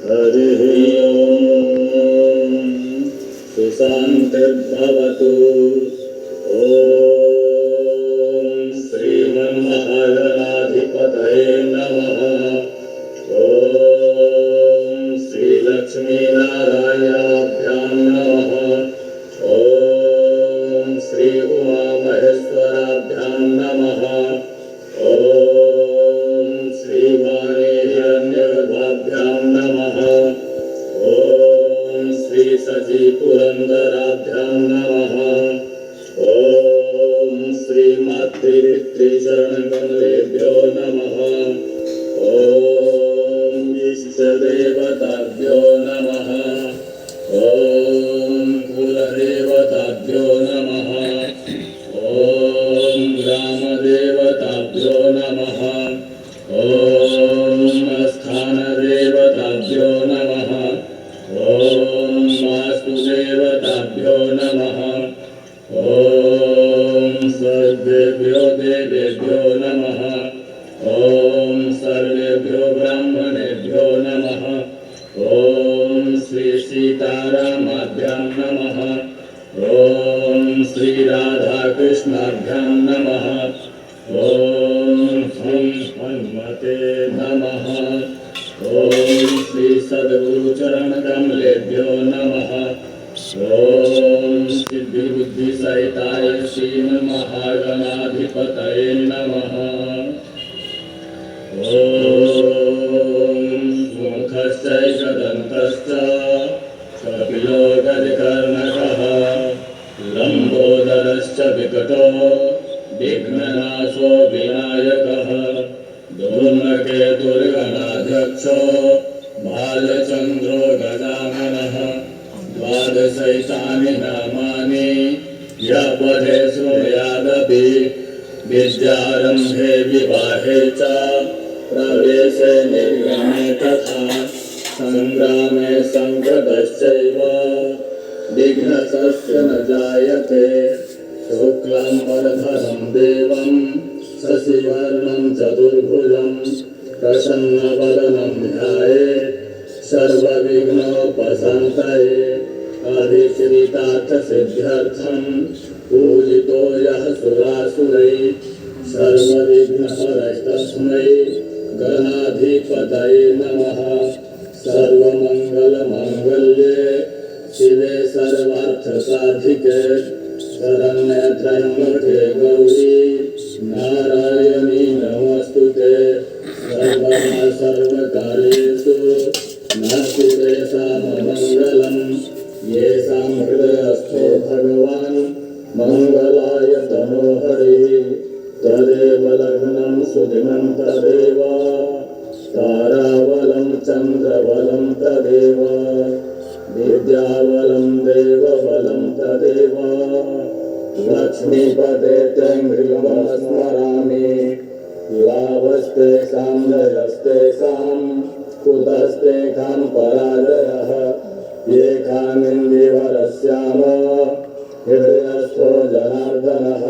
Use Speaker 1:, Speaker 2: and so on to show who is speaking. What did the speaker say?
Speaker 1: हरिः ओम् सुशान्तिर्भवतु। ॐ श्रीमन्महागणाधिपतये नमः। ॐ श्रीलक्ष्मीनारायणाभ्यां नमः। ॐ श्री उमामहेश्वराभ्यां नमः। ॐ श्रीवाणीहिरण्यगर्भाभ्यां नमः। ॐ श्री सजीपुरन्दराभ्यां नमः। ॐ श्री मातृपितृचरणकमलेभ्यो नमः। ॐ इष्टदेवताभ्यो नमः। ॐ कुलदेवताभ्यो नमः। ॐ ग्रामदेवताभ्यो नमः। ॐ स्थानदेवताभ्यो नमः। ॐ वास्तुदेवताभ्यो नमः। ॐ सर्वेभ्यो देवेभ्यो नमः। ॐ सर्वेभ्यो ब्राह्मणेभ्यो नमः। ॐ श्री सीतारामाभ्यां नमः। ॐ श्री राधाकृष्णाभ्यां नमः। ॐ श्री हनुमते नमः। ॐ श्री सद्गुरुचरणकमलेभ्यो नमः। ॐ सिद्धिबुद्धिसहिताय श्रीमन्महागणाधिपतये नमः। ॐ मुखश्चैकदन्तश्च कपिलो गजकर्णकः लम्बोदरश्च विकटो विघ्ननाशो विनायकः धूम्रकेतुर्गणाध्यक्षो बालचन्द्रो गजाननः। द्वादशैतानि नामानि यः पठे शृणुयादपि विद्यारम्भे विवाहे च प्रवेशे निर्गमे तथा संग्रामे संकटश्चैव विघ्नस्य न जायते। शुक्लाम्बरधरं देवं शशिवर्णं चतुर्भुजं प्रसन्नवदनं ध्यायेत् सर्वविघ्नोपशान्तये। अधिश्रितार्थसिद्ध्यर्थं पूजितो यः सुरासुरैः सर्वविघ्नहरस्तस्मै गणाधिपतये नमः। सर्वमङ्गलमाङ्गल्ये शिवे सर्वार्थसाधिके शरण्ये त्र्यम्बके गौरी नारायणी नमोऽस्तुते। सर्वदा सर्वकार्येषु नमस्ते साममङ्गलं। येषां हृदयस्थो भगवान् मङ्गलाय तनोहरिः तदेव लग्नं सुदिनं तदेव ताराबलं चन्द्रबलं तदेव विद्याबलं देवबलं तदेव। लक्ष्मीपदे तं स्मरामि लाभस्तेषां जयस्तेषां कुतस्तेषां पराजयः। येषामिन्द्रियवरस्याम हृदयस्थो जनार्दनः।